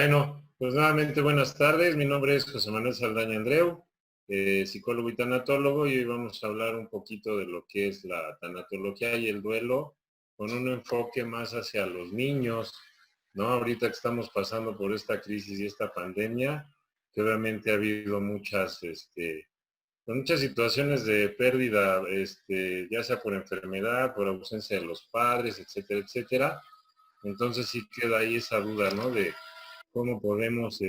Bueno, pues nuevamente buenas tardes. Mi nombre es José Manuel Saldaña Andreu, psicólogo y tanatólogo, y hoy vamos a hablar un poquito de lo que es la tanatología y el duelo con un enfoque más hacia los niños, ¿no? Ahorita que estamos pasando por esta crisis y esta pandemia, que obviamente ha habido muchas situaciones de pérdida, ya sea por enfermedad, por ausencia de los padres, etcétera, etcétera. Entonces sí queda ahí esa duda, ¿no? De cómo podemos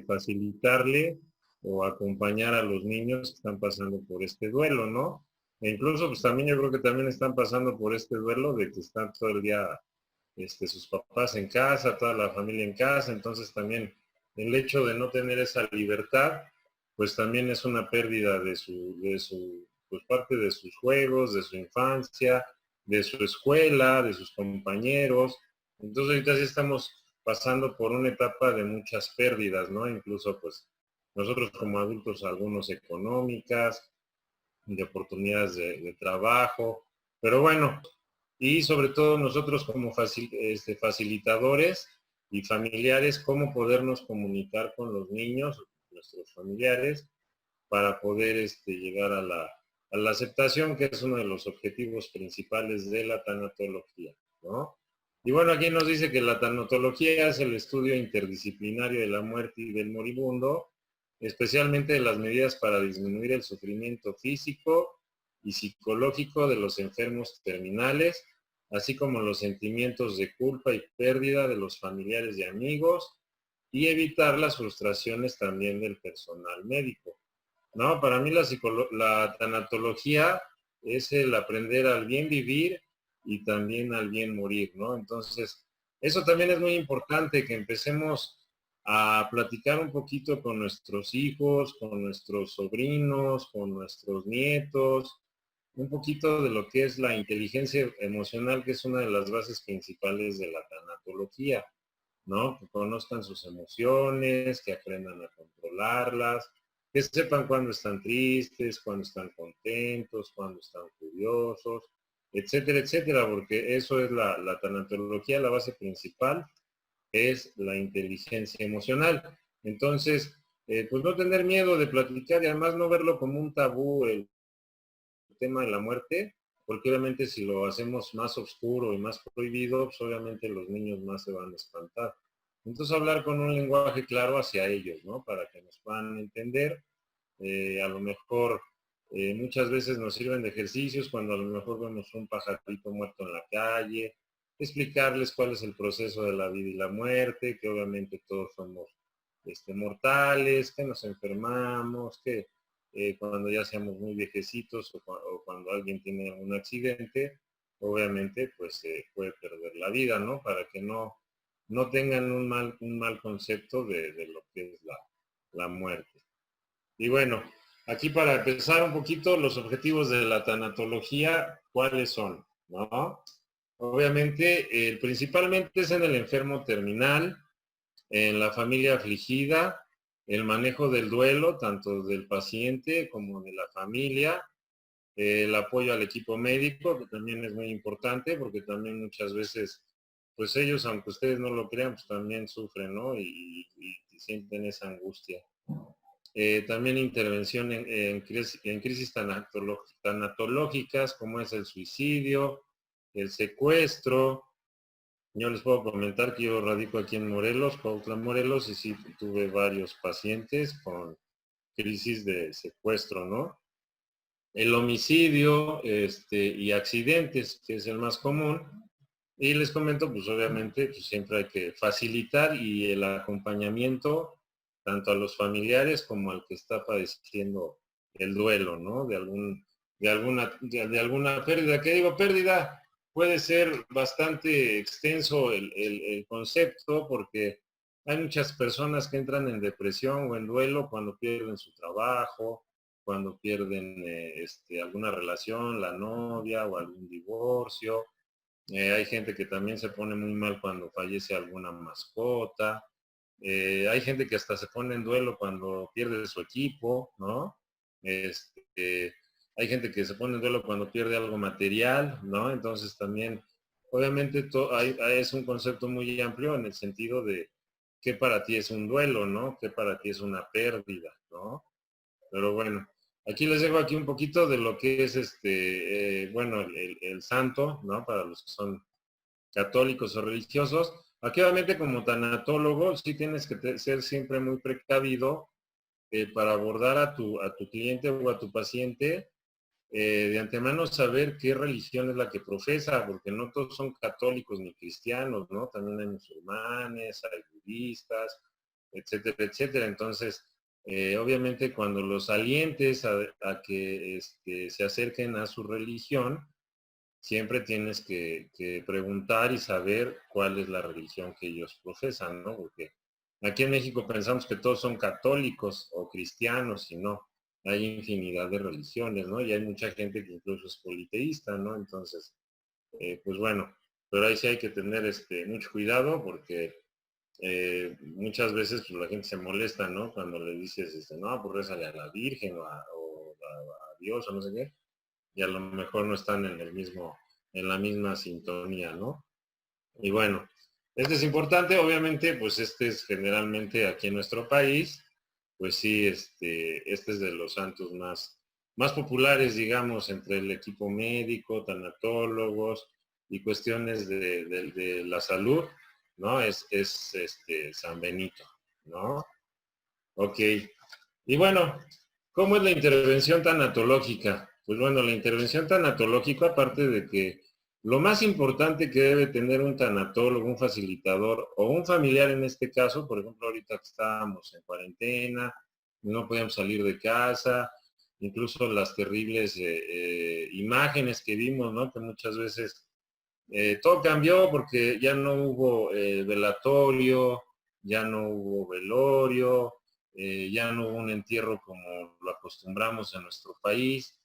facilitarle o acompañar a los niños que están pasando por este duelo, ¿no? E incluso, pues también yo creo que también están pasando por este duelo de que están todo el día sus papás en casa, toda la familia en casa, entonces también el hecho de no tener esa libertad, pues también es una pérdida pues parte de sus juegos, de su infancia, de su escuela, de sus compañeros. Entonces ahorita sí estamos pasando por una etapa de muchas pérdidas, ¿no? Incluso pues nosotros como adultos, algunos económicas, de oportunidades de trabajo, pero bueno, y sobre todo nosotros como facilitadores y familiares, cómo podernos comunicar con los niños, nuestros familiares, para poder llegar a la aceptación, que es uno de los objetivos principales de la tanatología, ¿no? Y bueno, aquí nos dice que la tanatología es el estudio interdisciplinario de la muerte y del moribundo, especialmente de las medidas para disminuir el sufrimiento físico y psicológico de los enfermos terminales, así como los sentimientos de culpa y pérdida de los familiares y amigos, y evitar las frustraciones también del personal médico. No, para mí la tanatología es el aprender al bien vivir y también al bien morir, ¿no? Entonces, eso también es muy importante, que empecemos a platicar un poquito con nuestros hijos, con nuestros sobrinos, con nuestros nietos, un poquito de lo que es la inteligencia emocional, que es una de las bases principales de la tanatología, ¿no? Que conozcan sus emociones, que aprendan a controlarlas, que sepan cuándo están tristes, cuándo están contentos, cuándo están curiosos, etcétera, etcétera, porque eso es la tanatología, la base principal es la inteligencia emocional. Entonces, pues no tener miedo de platicar y además no verlo como un tabú el tema de la muerte, porque obviamente si lo hacemos más oscuro y más prohibido, pues obviamente los niños más se van a espantar. Entonces hablar con un lenguaje claro hacia ellos, ¿no? Para que nos puedan entender. A lo mejor muchas veces nos sirven de ejercicios cuando a lo mejor vemos un pajarito muerto en la calle, explicarles cuál es el proceso de la vida y la muerte, que obviamente todos somos mortales, que nos enfermamos, que cuando ya seamos muy viejecitos o cuando alguien tiene un accidente, obviamente pues se puede perder la vida, ¿no? Para que no tengan un mal concepto de lo que es la muerte. Y bueno, aquí para empezar un poquito, los objetivos de la tanatología, ¿cuáles son? ¿No? Obviamente, principalmente es en el enfermo terminal, en la familia afligida, el manejo del duelo, tanto del paciente como de la familia, el apoyo al equipo médico, que también es muy importante, porque también muchas veces, pues ellos, aunque ustedes no lo crean, pues también sufren, ¿no? Y sienten esa angustia. También intervención en crisis tanatológicas, como es el suicidio, el secuestro. Yo les puedo comentar que yo radico aquí en Morelos, Cuautla, Morelos, y sí tuve varios pacientes con crisis de secuestro, ¿no? El homicidio y accidentes, que es el más común. Y les comento, pues obviamente, pues siempre hay que facilitar y el acompañamiento tanto a los familiares como al que está padeciendo el duelo, ¿no? De alguna pérdida. ¿Qué digo? Pérdida puede ser bastante extenso el concepto, porque hay muchas personas que entran en depresión o en duelo cuando pierden su trabajo, cuando pierden alguna relación, la novia o algún divorcio. Hay gente que también se pone muy mal cuando fallece alguna mascota. Hay gente que hasta se pone en duelo cuando pierde su equipo, ¿no? Hay gente que se pone en duelo cuando pierde algo material, ¿no? Entonces también, obviamente, es un concepto muy amplio en el sentido de qué para ti es un duelo, ¿no? ¿Qué para ti es una pérdida, ¿no? Pero bueno, aquí les dejo aquí un poquito de lo que es bueno, el santo, ¿no? Para los que son católicos o religiosos. Aquí obviamente como tanatólogo sí tienes que ser siempre muy precavido para abordar a tu cliente o a tu paciente, de antemano saber qué religión es la que profesa, porque no todos son católicos ni cristianos, ¿no? También hay musulmanes, hay budistas, etcétera, etcétera. Entonces, obviamente cuando los alientes a que se acerquen a su religión, siempre tienes que preguntar y saber cuál es la religión que ellos profesan, ¿no? Porque aquí en México pensamos que todos son católicos o cristianos y no, hay infinidad de religiones, ¿no? Y hay mucha gente que incluso es politeísta, ¿no? Entonces, pues bueno, pero ahí sí hay que tener mucho cuidado porque muchas veces pues, la gente se molesta, ¿no? Cuando le dices, no, pues rézale a la Virgen o a Dios o no sé qué, y a lo mejor no están en la misma sintonía, ¿no? Y bueno, este es importante, obviamente, pues este es generalmente aquí en nuestro país, pues sí, este es de los santos más populares, digamos, entre el equipo médico, tanatólogos y cuestiones de la salud, ¿no? Es San Benito, ¿no? Ok. Y bueno, ¿cómo es la intervención tanatológica? Pues bueno, la intervención tanatológica, aparte de que lo más importante que debe tener un tanatólogo, un facilitador o un familiar en este caso, por ejemplo, ahorita que estábamos en cuarentena, no podíamos salir de casa, incluso las terribles imágenes que vimos, ¿no? Que muchas veces todo cambió porque ya no hubo velatorio, ya no hubo velorio, ya no hubo un entierro como lo acostumbramos en nuestro país.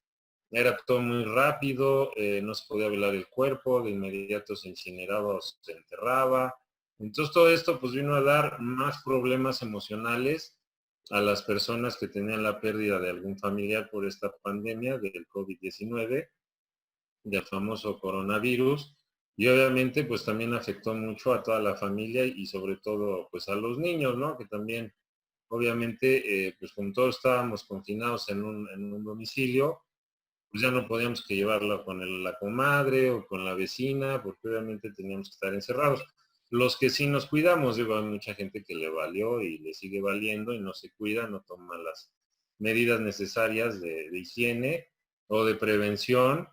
Era todo muy rápido, no se podía velar el cuerpo, de inmediato se incineraba o se enterraba. Entonces todo esto pues vino a dar más problemas emocionales a las personas que tenían la pérdida de algún familiar por esta pandemia del COVID-19, del famoso coronavirus, y obviamente pues también afectó mucho a toda la familia y sobre todo pues a los niños, ¿no? Que también obviamente pues como todos estábamos confinados en un domicilio, pues ya no podíamos que llevarlo con la comadre o con la vecina, porque obviamente teníamos que estar encerrados. Los que sí nos cuidamos, digo, hay mucha gente que le valió y le sigue valiendo y no se cuida, no toma las medidas necesarias de higiene o de prevención.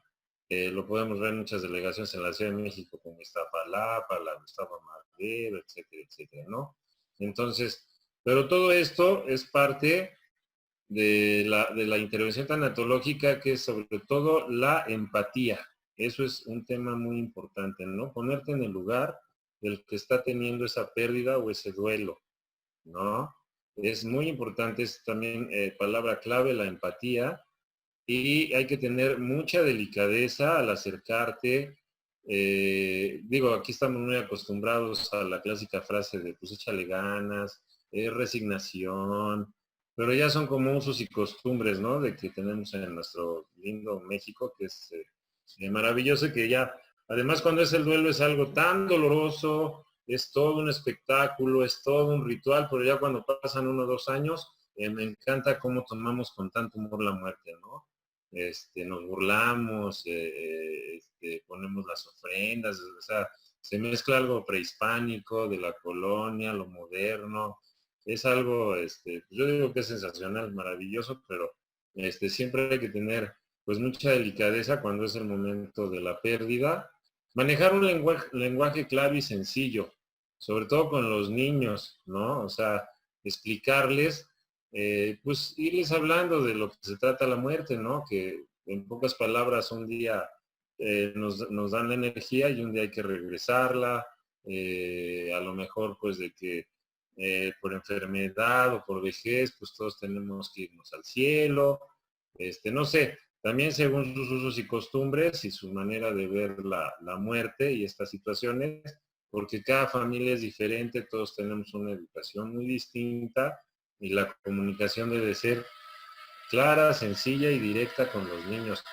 Lo podemos ver en muchas delegaciones en la Ciudad de México, como Iztapalapa, la Gustavo Madero, etcétera, etcétera, ¿no? Entonces, pero todo esto es parte de la intervención tanatológica, que es sobre todo la empatía. Eso es un tema muy importante, ¿no? Ponerte en el lugar del que está teniendo esa pérdida o ese duelo, ¿no? Es muy importante, es también palabra clave, la empatía, y hay que tener mucha delicadeza al acercarte. Digo, aquí estamos muy acostumbrados a la clásica frase de pues échale ganas, resignación, pero ya son como usos y costumbres, ¿no? De que tenemos en nuestro lindo México, que es maravilloso y que ya, además cuando es el duelo es algo tan doloroso, es todo un espectáculo, es todo un ritual, pero ya cuando pasan 1 o 2 años, me encanta cómo tomamos con tanto humor la muerte, ¿no? Nos burlamos, ponemos las ofrendas, o sea, se mezcla algo prehispánico de la colonia, lo moderno, es algo, yo digo que es sensacional, maravilloso, pero siempre hay que tener pues mucha delicadeza cuando es el momento de la pérdida, manejar un lenguaje claro y sencillo, sobre todo con los niños, ¿no? O sea, explicarles pues irles hablando de lo que se trata la muerte, ¿no? Que en pocas palabras un día nos dan la energía y un día hay que regresarla, a lo mejor pues de que por enfermedad o por vejez pues todos tenemos que irnos al cielo, no sé, también según sus usos y costumbres y su manera de ver la muerte y estas situaciones, porque cada familia es diferente, todos tenemos una educación muy distinta y la comunicación debe ser clara, sencilla y directa con los niños.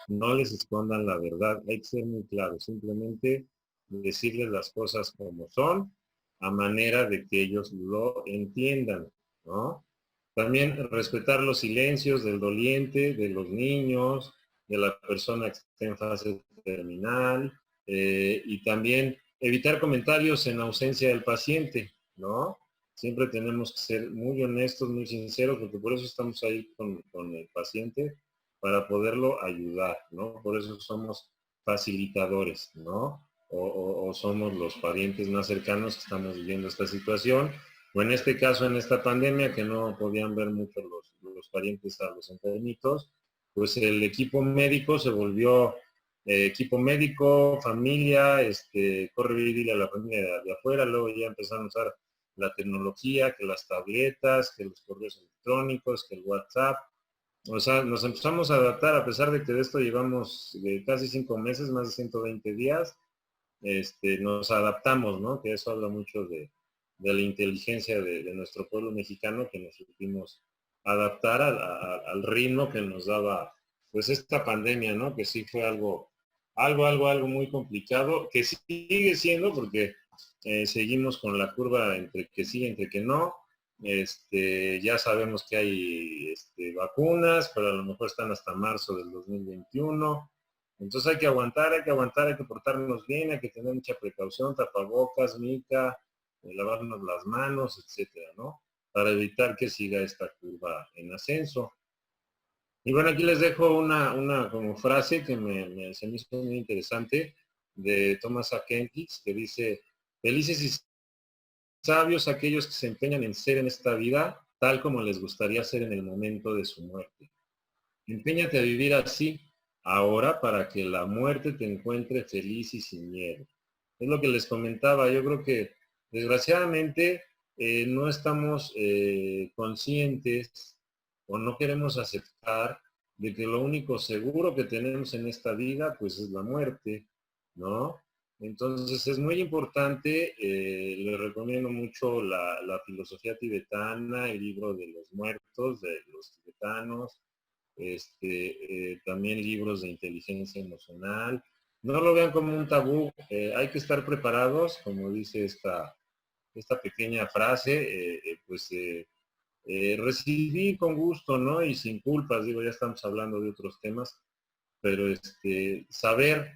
No les escondan la verdad, hay que ser muy claros, simplemente decirles las cosas como son a manera de que ellos lo entiendan, ¿no? También respetar los silencios del doliente, de los niños, de la persona que está en fase terminal, y también evitar comentarios en ausencia del paciente, ¿no? Siempre tenemos que ser muy honestos, muy sinceros, porque por eso estamos ahí con el paciente, para poderlo ayudar, ¿no? Por eso somos facilitadores, ¿no? O somos los parientes más cercanos que estamos viviendo esta situación, o en este caso, en esta pandemia, que no podían ver mucho los parientes a los enfermitos, pues el equipo médico se volvió equipo médico, familia, corre y dile a la familia de afuera, luego ya empezaron a usar la tecnología, que las tabletas, que los correos electrónicos, que el WhatsApp. O sea, nos empezamos a adaptar a pesar de que de esto llevamos casi 5 meses, más de 120 días, nos adaptamos, ¿no? Que eso habla mucho de la inteligencia de nuestro pueblo mexicano, que nos supimos adaptar al ritmo que nos daba, pues, esta pandemia, ¿no? Que sí fue algo muy complicado, que sigue siendo, porque seguimos con la curva entre que sí, entre que no. Ya sabemos que hay vacunas, pero a lo mejor están hasta marzo del 2021. Entonces hay que aguantar, hay que portarnos bien, hay que tener mucha precaución, tapabocas, mica, lavarnos las manos, etcétera, ¿no? Para evitar que siga esta curva en ascenso. Y bueno, aquí les dejo una como frase que se me hizo muy interesante, de Thomas A. Kempis, que dice: felices y sabios aquellos que se empeñan en ser en esta vida tal como les gustaría ser en el momento de su muerte. Empeñate a vivir así ahora para que la muerte te encuentre feliz y sin miedo. Es lo que les comentaba. Yo creo que desgraciadamente no estamos conscientes o no queremos aceptar de que lo único seguro que tenemos en esta vida pues es la muerte, ¿no? Entonces es muy importante, les recomiendo mucho la filosofía tibetana, el libro de los muertos, de los tibetanos, también libros de inteligencia emocional. No lo vean como un tabú, hay que estar preparados, como dice esta pequeña frase, recibir con gusto, ¿no? Y sin culpas, digo, ya estamos hablando de otros temas, pero saber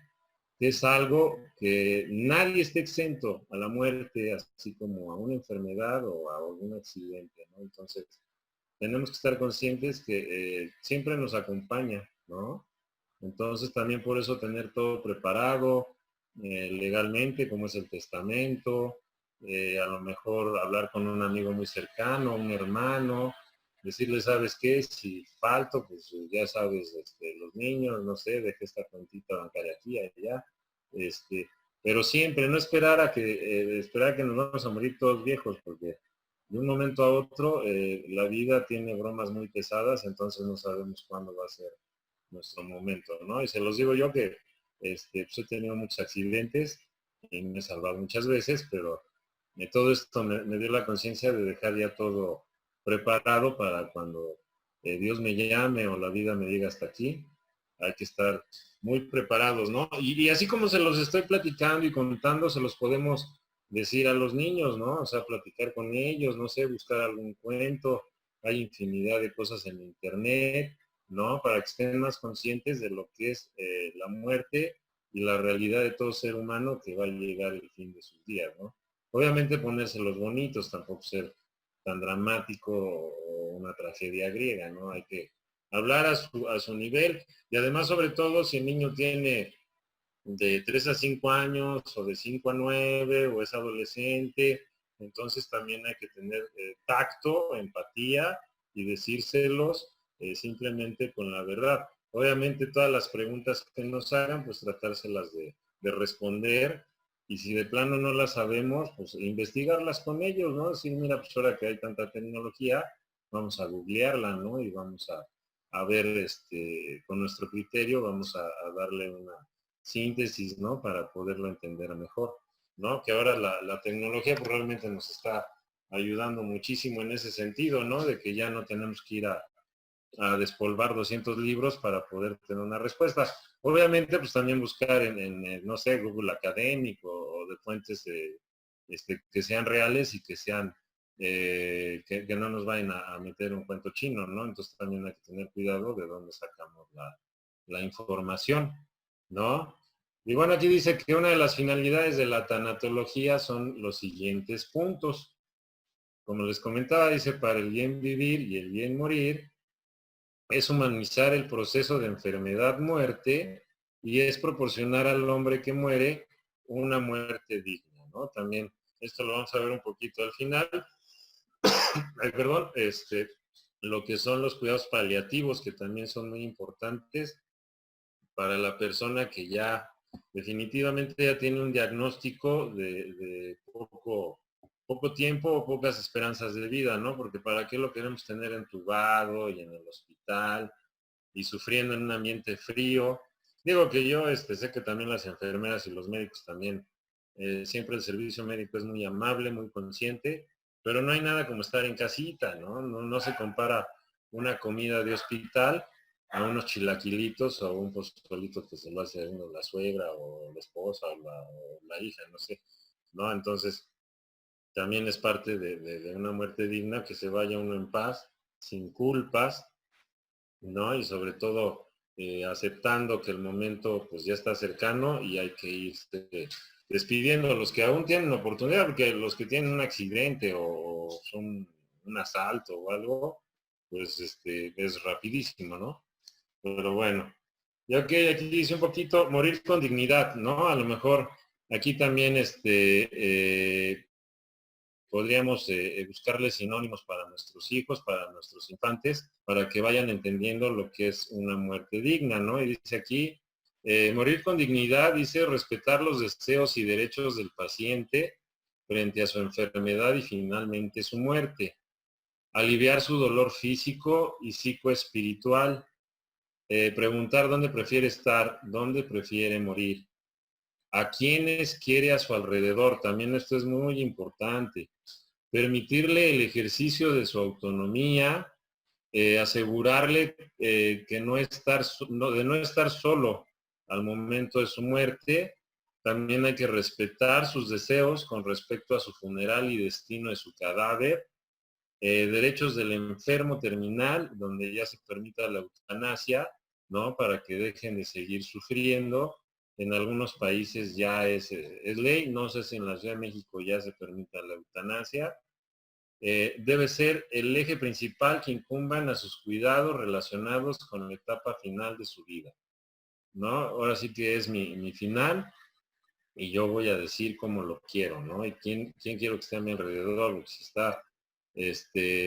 que es algo que nadie esté exento a la muerte, así como a una enfermedad o a algún accidente, ¿no? Entonces, tenemos que estar conscientes que siempre nos acompaña, ¿no? Entonces también por eso tener todo preparado legalmente, como es el testamento, a lo mejor hablar con un amigo muy cercano, un hermano, decirle, ¿sabes qué? Si falto, pues ya sabes, los niños, no sé, dejé esta cuentita bancaria aquí, allá, este, pero siempre, no esperar esperar a que nos vamos a morir todos viejos, porque de un momento a otro la vida tiene bromas muy pesadas, entonces no sabemos cuándo va a ser nuestro momento, ¿no? Y se los digo yo que pues he tenido muchos accidentes y me he salvado muchas veces, pero todo esto me dio la conciencia de dejar ya todo preparado para cuando Dios me llame o la vida me diga hasta aquí. Hay que estar muy preparados, ¿no? Y así como se los estoy platicando y contando, se los podemos decir a los niños, ¿no? O sea, platicar con ellos, no sé, buscar algún cuento. Hay infinidad de cosas en internet, ¿no? Para que estén más conscientes de lo que es la muerte y la realidad de todo ser humano, que va a llegar el fin de sus días, ¿no? Obviamente ponerse los bonitos, tampoco ser tan dramático o una tragedia griega, ¿no? Hay que hablar a su nivel, y además, sobre todo, si el niño tiene de 3 a 5 años o de 5 a 9 o es adolescente, entonces también hay que tener tacto, empatía y decírselos simplemente con la verdad. Obviamente todas las preguntas que nos hagan, pues tratárselas de responder, y si de plano no las sabemos, pues investigarlas con ellos, ¿no? Decir, mira, pues ahora que hay tanta tecnología, vamos a googlearla, ¿no? Y vamos a ver, con nuestro criterio, vamos a darle una síntesis, ¿no? Para poderlo entender mejor, ¿no? Que ahora la tecnología pues, realmente nos está ayudando muchísimo en ese sentido, ¿no? De que ya no tenemos que ir a despolvar 200 libros para poder tener una respuesta. Obviamente, pues también buscar no sé, Google Académico o de fuentes que sean reales y que sean, que no nos vayan a meter un cuento chino, ¿no? Entonces también hay que tener cuidado de dónde sacamos la información, ¿no? Y bueno, aquí dice que una de las finalidades de la tanatología son los siguientes puntos. Como les comentaba, dice, para el bien vivir y el bien morir, es humanizar el proceso de enfermedad-muerte y es proporcionar al hombre que muere una muerte digna, ¿no? También esto lo vamos a ver un poquito al final. Ay, perdón, lo que son los cuidados paliativos, que también son muy importantes para la persona que ya definitivamente ya tiene un diagnóstico de poco tiempo o pocas esperanzas de vida, ¿no? Porque para qué lo queremos tener entubado y en el hospital y sufriendo en un ambiente frío. Digo que yo sé que también las enfermeras y los médicos también, siempre el servicio médico es muy amable, muy consciente, pero no hay nada como estar en casita, ¿no? No se compara una comida de hospital a unos chilaquilitos o un pozolito que se lo hace uno la suegra o la esposa o la hija, no sé, ¿no? Entonces, también es parte de una muerte digna, que se vaya uno en paz, sin culpas, ¿no? Y sobre todo aceptando que el momento pues ya está cercano y hay que irse despidiendo a los que aún tienen oportunidad, porque los que tienen un accidente o son un asalto o algo, pues es rapidísimo, ¿no? Pero bueno, ya que aquí dice un poquito morir con dignidad, ¿no? A lo mejor aquí también podríamos buscarle sinónimos para nuestros hijos, para nuestros infantes, para que vayan entendiendo lo que es una muerte digna, ¿no? Y dice aquí, morir con dignidad, dice, respetar los deseos y derechos del paciente frente a su enfermedad y finalmente su muerte, aliviar su dolor físico y psicoespiritual, preguntar dónde prefiere estar, dónde prefiere morir, a quienes quiere a su alrededor, también esto es muy importante, permitirle el ejercicio de su autonomía, asegurarle que de no estar solo al momento de su muerte. También hay que respetar sus deseos con respecto a su funeral y destino de su cadáver. Derechos del enfermo terminal, donde ya se permita la eutanasia, ¿no? Para que dejen de seguir sufriendo. En algunos países ya es ley, no sé si en la Ciudad de México ya se permita la eutanasia. Debe ser el eje principal que incumban a sus cuidados relacionados con la etapa final de su vida, ¿no? Ahora sí que es mi final y yo voy a decir cómo lo quiero, ¿no? Y quién quiero que esté a mi alrededor, porque si está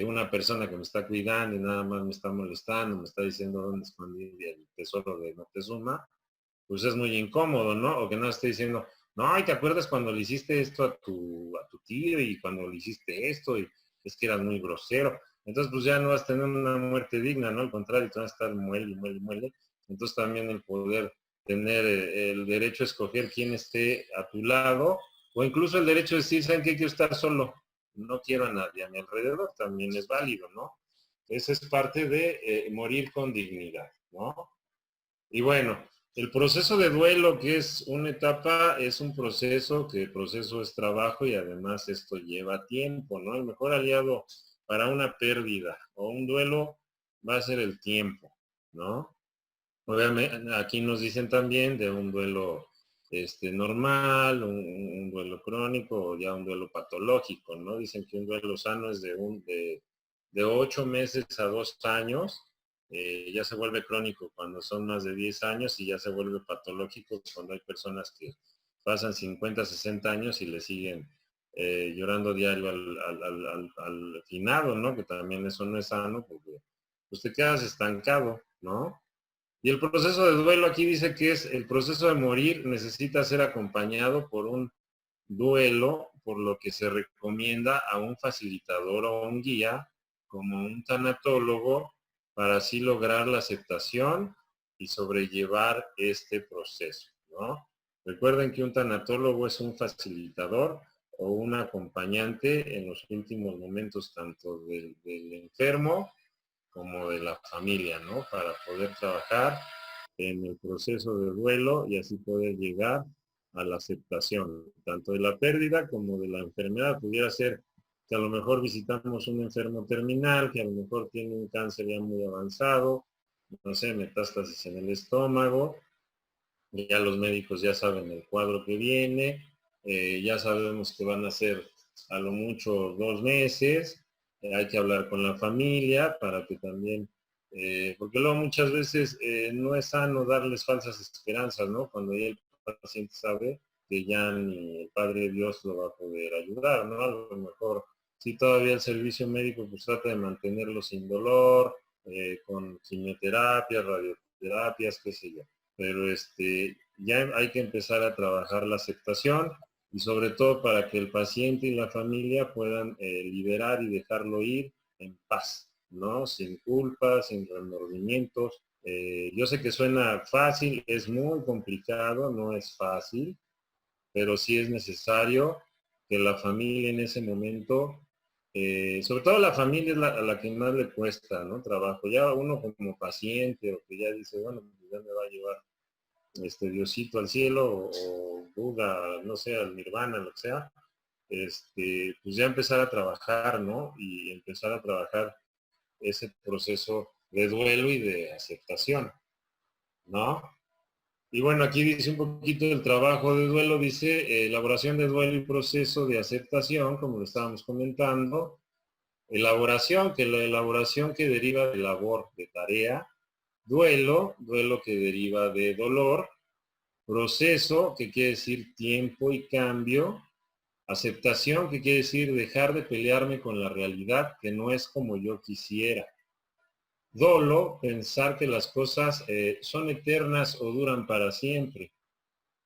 una persona que me está cuidando y nada más me está molestando, me está diciendo dónde escondí el tesoro de Moctezuma, pues es muy incómodo, ¿no? O que no esté diciendo, no, ¿y te acuerdas cuando le hiciste esto a tu tío y cuando le hiciste esto y es que eras muy grosero? Entonces, pues ya no vas a tener una muerte digna, ¿no? Al contrario, te vas a estar muele, muele, muele. Entonces también el poder tener el derecho a escoger quién esté a tu lado o incluso el derecho de decir, ¿saben qué? Quiero estar solo, no quiero a nadie a mi alrededor, también es válido, ¿no? Esa es parte de morir con dignidad, ¿no? Y bueno, el proceso de duelo, que es una etapa, es un proceso, que el proceso es trabajo y además esto lleva tiempo, ¿no? El mejor aliado para una pérdida o un duelo va a ser el tiempo, ¿no? Obviamente, aquí nos dicen también de un duelo normal, un duelo crónico o ya un duelo patológico, ¿no? Dicen que un duelo sano es de 8 meses a 2 años, ya se vuelve crónico cuando son más de 10 años y ya se vuelve patológico cuando hay personas que pasan 50, 60 años y le siguen llorando diario al finado, ¿no? Que también eso no es sano porque pues te quedas estancado, ¿no? Y el proceso de duelo aquí dice que es el proceso de morir necesita ser acompañado por un duelo, por lo que se recomienda a un facilitador o un guía, como un tanatólogo, para así lograr la aceptación y sobrellevar este proceso, ¿no? Recuerden que un tanatólogo es un facilitador o un acompañante en los últimos momentos tanto del enfermo como de la familia, ¿no? Para poder trabajar en el proceso de duelo y así poder llegar a la aceptación, tanto de la pérdida como de la enfermedad. Pudiera ser que a lo mejor visitamos un enfermo terminal, que a lo mejor tiene un cáncer ya muy avanzado, no sé, metástasis en el estómago, y ya los médicos ya saben el cuadro que viene, ya sabemos que van a ser a lo mucho 2 meses, hay que hablar con la familia para que también, porque luego muchas veces no es sano darles falsas esperanzas, ¿no? Cuando ya el paciente sabe que ya ni el Padre Dios lo va a poder ayudar, ¿no? A lo mejor si todavía el servicio médico pues trata de mantenerlo sin dolor, con quimioterapias, radioterapias, qué sé yo. Pero ya hay que empezar a trabajar la aceptación y sobre todo para que el paciente y la familia puedan liberar y dejarlo ir en paz, ¿no? Sin culpas, sin remordimientos. Yo sé que suena fácil, es muy complicado, no es fácil, pero sí es necesario que la familia en ese momento, sobre todo la familia es a la que más le cuesta, ¿no? Trabajo. Ya uno como paciente o que ya dice, bueno, pues ya me va a llevar Diosito al cielo o Buda, no sé, al Nirvana, lo que sea, pues ya empezar a trabajar, ¿no? Y empezar a trabajar ese proceso de duelo y de aceptación, ¿no? Y bueno, aquí dice un poquito del trabajo de duelo, dice elaboración de duelo y proceso de aceptación, como lo estábamos comentando. Elaboración, que la elaboración que deriva de labor, de tarea. Duelo, duelo que deriva de dolor. Proceso, que quiere decir tiempo y cambio. Aceptación, que quiere decir dejar de pelearme con la realidad que no es como yo quisiera. Dolo, pensar que las cosas son eternas o duran para siempre.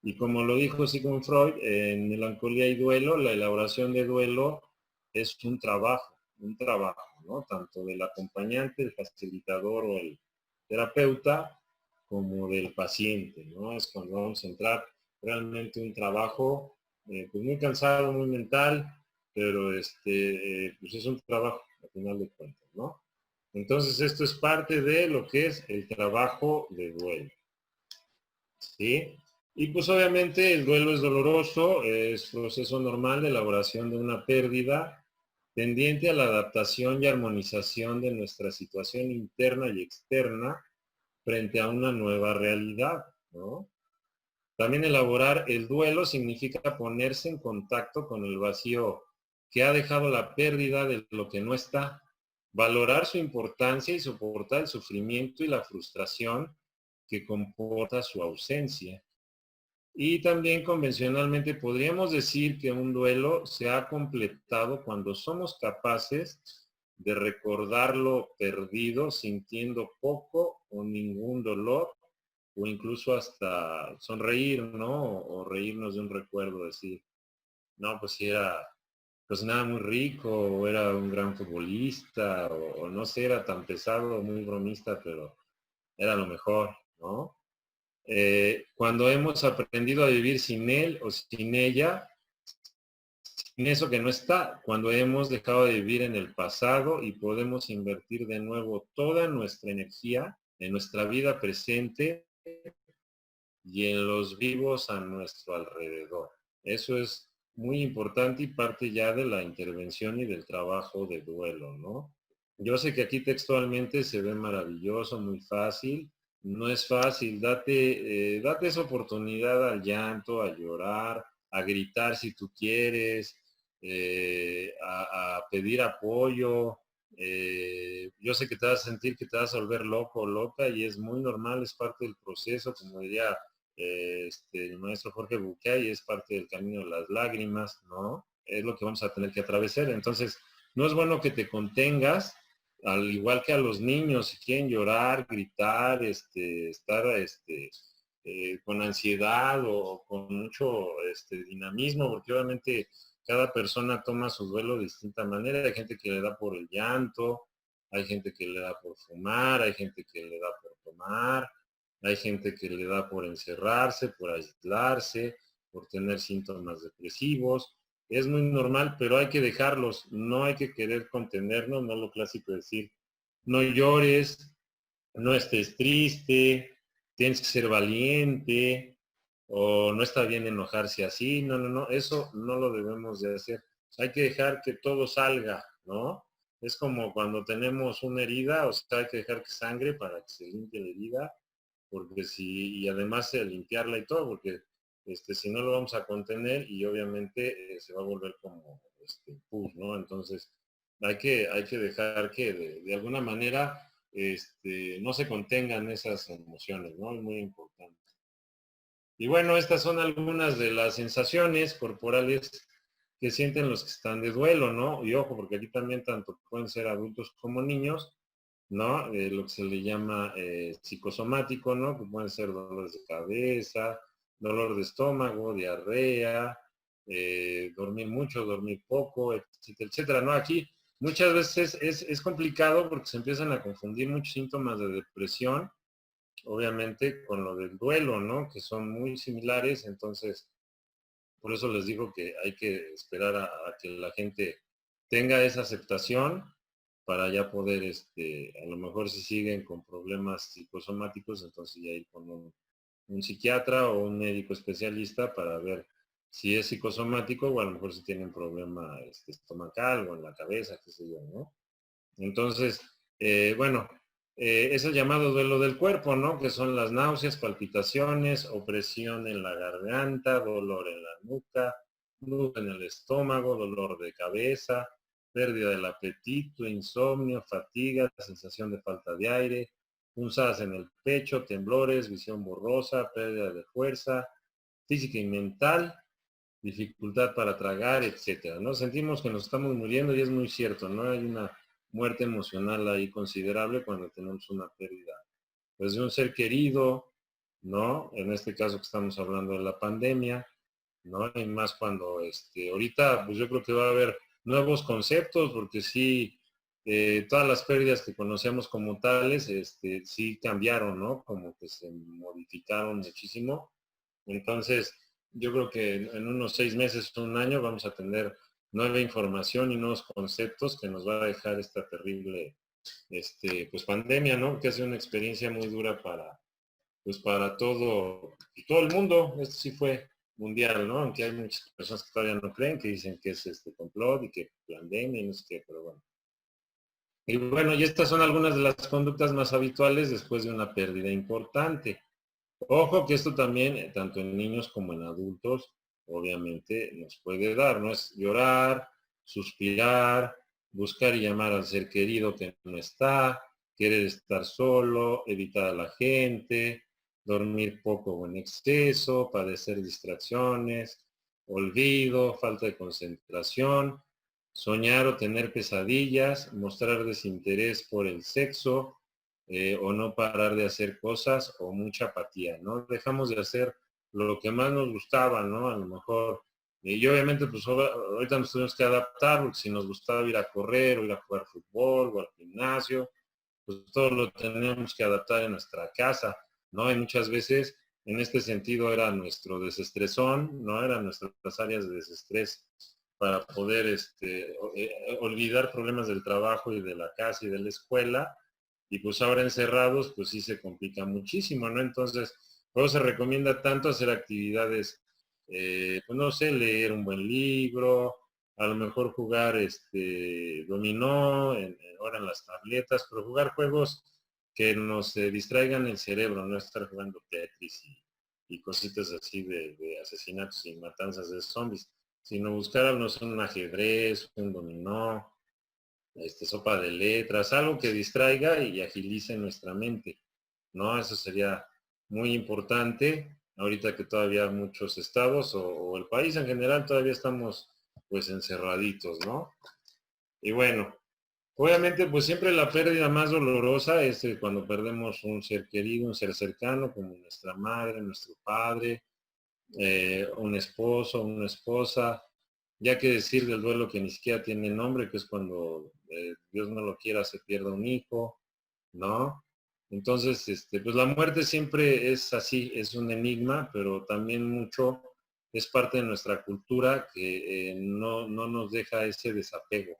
Y como lo dijo Sigmund Freud, en Melancolía y Duelo, la elaboración de duelo es un trabajo, ¿no? Tanto del acompañante, el facilitador o el terapeuta, como del paciente, ¿no? Es cuando vamos a entrar realmente un trabajo, pues muy cansado, muy mental, pero pues es un trabajo, al final de cuentas, ¿no? Entonces esto es parte de lo que es el trabajo de duelo, ¿sí? Y pues obviamente el duelo es doloroso, es proceso normal de elaboración de una pérdida, tendiente a la adaptación y armonización de nuestra situación interna y externa frente a una nueva realidad, ¿no? También elaborar el duelo significa ponerse en contacto con el vacío que ha dejado la pérdida de lo que no está, valorar su importancia y soportar el sufrimiento y la frustración que comporta su ausencia. Y también convencionalmente podríamos decir que un duelo se ha completado cuando somos capaces de recordar lo perdido sintiendo poco o ningún dolor o incluso hasta sonreír, ¿no? O reírnos de un recuerdo, decir, no, pues si era, pues nada muy rico, o era un gran futbolista, o no sé, era tan pesado, muy bromista, pero era lo mejor, ¿no? Cuando hemos aprendido a vivir sin él o sin ella, sin eso que no está, cuando hemos dejado de vivir en el pasado y podemos invertir de nuevo toda nuestra energía en nuestra vida presente y en los vivos a nuestro alrededor. Eso es muy importante y parte ya de la intervención y del trabajo de duelo, ¿no? Yo sé que aquí textualmente se ve maravilloso, muy fácil. No es fácil, date esa oportunidad al llanto, a llorar, a gritar si tú quieres, a pedir apoyo. Yo sé que te vas a sentir que te vas a volver loco o loca y es muy normal, es parte del proceso, como diría el maestro Jorge Bucay, es parte del camino de las lágrimas, ¿no? Es lo que vamos a tener que atravesar. Entonces, no es bueno que te contengas, al igual que a los niños, si quieren llorar, gritar, estar con ansiedad o con mucho dinamismo, porque obviamente cada persona toma su duelo de distinta manera. Hay gente que le da por el llanto, hay gente que le da por fumar, hay gente que le da por tomar, hay gente que le da por encerrarse, por aislarse, por tener síntomas depresivos. Es muy normal, pero hay que dejarlos, no hay que querer contenernos, no es lo clásico decir, no llores, no estés triste, tienes que ser valiente, o no está bien enojarse así, no, no, no, eso no lo debemos de hacer. Hay que dejar que todo salga, ¿no? Es como cuando tenemos una herida, o sea, hay que dejar que sangre para que se limpie la herida, porque si, y además limpiarla y todo, porque si no lo vamos a contener y obviamente se va a volver como pus, ¿no? Entonces, hay que dejar que de alguna manera no se contengan esas emociones, ¿no? Es muy importante. Y bueno, estas son algunas de las sensaciones corporales que sienten los que están de duelo, ¿no? Y ojo, porque aquí también tanto pueden ser adultos como niños, ¿no? Lo que se le llama psicosomático, ¿no? Que pueden ser dolores de cabeza, dolor de estómago, diarrea, dormir mucho, dormir poco, etcétera, etcétera, ¿no? Aquí muchas veces es complicado porque se empiezan a confundir muchos síntomas de depresión, obviamente con lo del duelo, ¿no? Que son muy similares, entonces por eso les digo que hay que esperar a que la gente tenga esa aceptación para ya poder, a lo mejor si siguen con problemas psicosomáticos, entonces ya ir con un psiquiatra o un médico especialista para ver si es psicosomático o a lo mejor si tienen problema estomacal o en la cabeza, qué sé yo, ¿no? Entonces, bueno, es el llamado duelo del cuerpo, ¿no? Que son las náuseas, palpitaciones, opresión en la garganta, dolor en la nuca, nudo en el estómago, dolor de cabeza, pérdida del apetito, insomnio, fatiga, sensación de falta de aire, punzadas en el pecho, temblores, visión borrosa, pérdida de fuerza, física y mental, dificultad para tragar, etcétera, ¿no? Sentimos que nos estamos muriendo y es muy cierto, ¿no? Hay una muerte emocional ahí considerable cuando tenemos una pérdida, pues, de un ser querido, ¿no? En este caso que estamos hablando de la pandemia, ¿no? Y más cuando, ahorita, pues yo creo que va a haber nuevos conceptos, porque sí, todas las pérdidas que conocemos como tales, sí cambiaron, ¿no? Como que se modificaron muchísimo. Entonces, yo creo que en unos 6 meses, un año, vamos a tener nueva información y nuevos conceptos que nos va a dejar esta terrible, pues pandemia, ¿no? Que ha sido una experiencia muy dura para, pues para todo el mundo. Esto sí fue mundial, ¿no? Aunque hay muchas personas que todavía no creen, que dicen que es este complot y que pandemia y no sé qué, pero bueno. Y bueno, y estas son algunas de las conductas más habituales después de una pérdida importante. Ojo que esto también, tanto en niños como en adultos, obviamente nos puede dar, ¿no? Es llorar, suspirar, buscar y llamar al ser querido que no está, querer estar solo, evitar a la gente, dormir poco o en exceso, padecer distracciones, olvido, falta de concentración, soñar o tener pesadillas, mostrar desinterés por el sexo, o no parar de hacer cosas o mucha apatía, ¿no? Dejamos de hacer lo que más nos gustaba, ¿no? A lo mejor, y obviamente pues ahorita nos tenemos que adaptar, porque si nos gustaba ir a correr o ir a jugar fútbol o al gimnasio, pues todo lo tenemos que adaptar en nuestra casa, ¿no? Y muchas veces en este sentido era nuestro desestresón, ¿no? Eran nuestras áreas de desestrés para poder olvidar problemas del trabajo y de la casa y de la escuela. Y pues ahora encerrados, pues sí se complica muchísimo, ¿no? Entonces, por eso se recomienda tanto hacer actividades, pues no sé, leer un buen libro, a lo mejor jugar dominó, ahora en las tabletas, pero jugar juegos que nos distraigan el cerebro, no estar jugando Tetris y cositas así de asesinatos y matanzas de zombies, sino buscar un ajedrez, un dominó, sopa de letras, algo que distraiga y agilice nuestra mente, ¿no? Eso sería muy importante, ahorita que todavía muchos estados o el país en general todavía estamos pues encerraditos, ¿no? Y bueno, obviamente pues siempre la pérdida más dolorosa es cuando perdemos un ser querido, un ser cercano, como nuestra madre, nuestro padre, un esposo, una esposa, ya que decir del duelo que ni siquiera tiene nombre, que es cuando Dios no lo quiera se pierda un hijo, ¿no? Entonces, pues la muerte siempre es así, es un enigma, pero también mucho es parte de nuestra cultura que no nos deja ese desapego,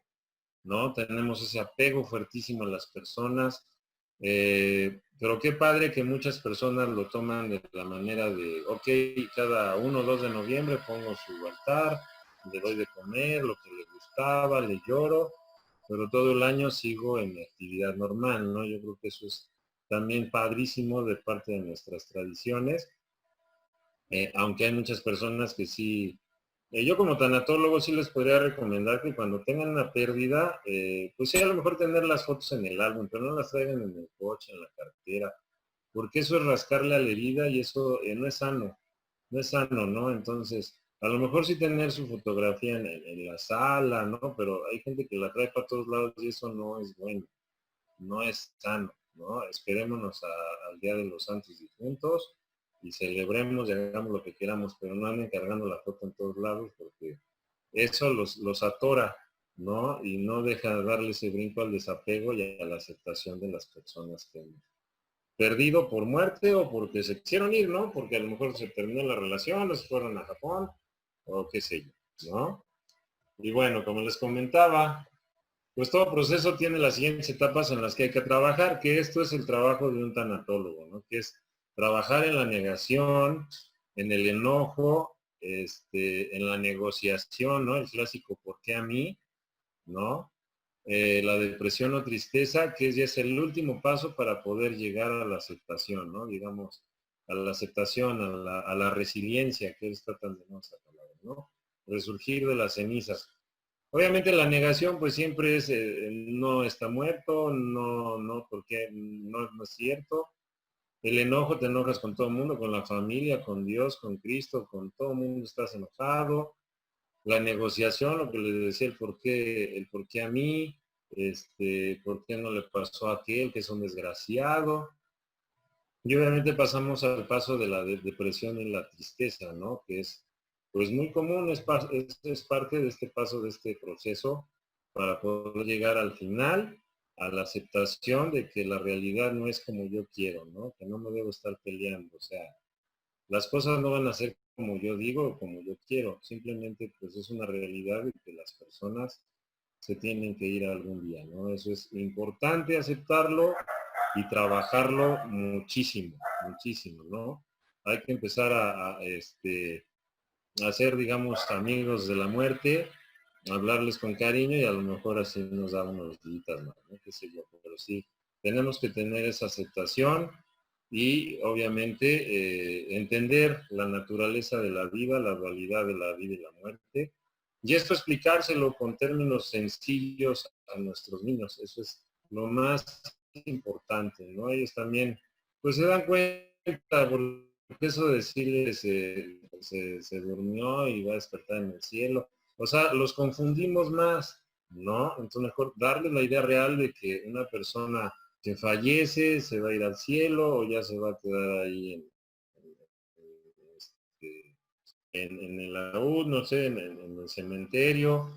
¿no? Tenemos ese apego fuertísimo a las personas, Pero qué padre que muchas personas lo toman de la manera de, ok, cada 1 o 2 de noviembre pongo su altar, le doy de comer, lo que le gustaba, le lloro, pero todo el año sigo en mi actividad normal, ¿no? Yo creo que eso es también padrísimo de parte de nuestras tradiciones, aunque hay muchas personas que sí, yo como tanatólogo sí les podría recomendar que cuando tengan una pérdida, pues sí, a lo mejor tener las fotos en el álbum, pero no las traigan en el coche, en la cartera, porque eso es rascarle a la herida y eso no es sano, no es sano, ¿no? Entonces, a lo mejor sí tener su fotografía en la sala, ¿no? Pero hay gente que la trae para todos lados y eso no es bueno, no es sano, ¿no? Esperémonos al Día de los Santos Difuntos y celebremos y hagamos lo que queramos, pero no anden cargando la foto en todos lados porque eso los atora, ¿no? Y no deja de darle ese brinco al desapego y a la aceptación de las personas que hemos perdido por muerte o porque se quisieron ir, ¿no? Porque a lo mejor se terminó la relación, o se fueron a Japón, o qué sé yo, ¿no? Y bueno, como les comentaba, pues todo proceso tiene las siguientes etapas en las que hay que trabajar, que esto es el trabajo de un tanatólogo, ¿no? Que es trabajar en la negación, en el enojo, en la negociación, ¿no? El clásico ¿por qué a mí? ¿No? La depresión o tristeza, que ya es el último paso para poder llegar a la aceptación, ¿no? Digamos, a la aceptación, a la resiliencia, que está tan de moda esa palabra, ¿no? Resurgir de las cenizas. Obviamente la negación pues siempre es no está muerto, no, porque no es cierto. El enojo, te enojas con todo el mundo, con la familia, con Dios, con Cristo, con todo el mundo estás enojado. La negociación, lo que les decía, el por qué a mí, por qué no le pasó a aquel que es un desgraciado. Y obviamente pasamos al paso de la depresión y la tristeza, ¿no? Que es pues muy común, es parte de este paso, de este proceso, para poder llegar al final, a la aceptación de que la realidad no es como yo quiero, ¿no? Que no me debo estar peleando, o sea, las cosas no van a ser como yo digo o como yo quiero, simplemente pues es una realidad de que las personas se tienen que ir algún día, ¿no? Eso es importante aceptarlo y trabajarlo muchísimo, muchísimo, ¿no? Hay que empezar a ser, digamos, amigos de la muerte, hablarles con cariño y a lo mejor así nos da unos días más, ¿no? Qué sé yo, pero sí, tenemos que tener esa aceptación y obviamente entender la naturaleza de la vida, la dualidad de la vida y la muerte. Y esto explicárselo con términos sencillos a nuestros niños, eso es lo más importante, ¿no? Ellos también, pues se dan cuenta, porque eso de decirles se durmió y va a despertar en el cielo, o sea, los confundimos más, ¿no? Entonces mejor darles la idea real de que una persona que fallece se va a ir al cielo o ya se va a quedar ahí en el ataúd, no sé, en el cementerio.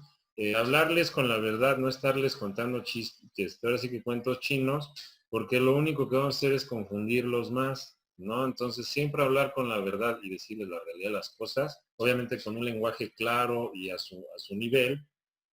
Hablarles con la verdad, no estarles contando chistes, ahora sí que cuentos chinos, porque lo único que vamos a hacer es confundirlos más, ¿no? Entonces siempre hablar con la verdad y decirles la realidad de las cosas, obviamente con un lenguaje claro y a su nivel,